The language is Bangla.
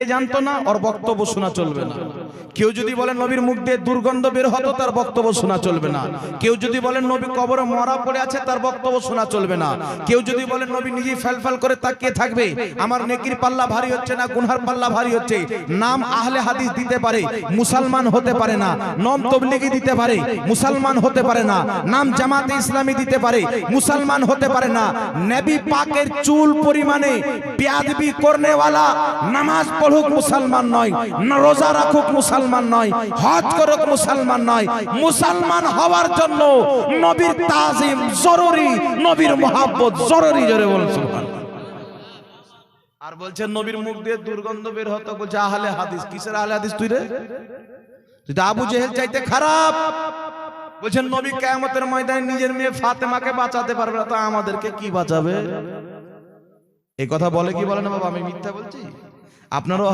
জানতো না, ওর বক্তব্য শোনা চলবে না। কেউ যদি বলে নবীর মুখ দিয়ে দুর্গন্ধ বের হতো, তার বক্তব্য শোনা চলবে না। কেউ যদি বলেন নবী কবরে মরা পড়ে আছে, তার বক্তব্য শোনা চলবে না। কেউ যদি বলেন নবী নিজেই ফেলফেল করে তাকিয়ে থাকবে, আমার নেকির পাল্লা ভারী হচ্ছে না গুনহার পাল্লা ভারী হচ্ছে, নাম আহলে হাদিস দিতে পারে, মুসলমান হতে পারে না। নাম তবলিগি দিতে পারে, মুসলমান হতে পারে না। নাম জামাতে ইসলামী দিতে পারে, মুসলমান হতে পারে না। নবী পাকের চুল পরিমাণে বেয়াদবি করনেওয়ালা নামাজ পড়ুক মুসলমান নয়, না রোজা রাখুক মুসলমান নয়, হজ করুক মুসলমান নয়। মুসলমান হওয়ার জন্য নবীর তাজিম জরুরি, নবীর মহব্বত জরুরি। জোরে বলুন সুবহানাল্লাহ। আর বলছেন নবীর মুখ দিয়ে দুর্গন্ধ বের হতো, বলছে আহলে হাদিস। কিসের আহলে হাদিস তুই রে? তুই তো আবু জেহেল চাইতে খারাপ। বলছেন নবী কিয়ামতের ময়দানে নিজের মেয়ে ফাতেমাকে বাঁচাতে পারবে না, তো আমাদেরকে কি বাঁচাবে? এই কথা বলে কি বলে না বাবা? আমি মিথ্যা বলছি? আপনারও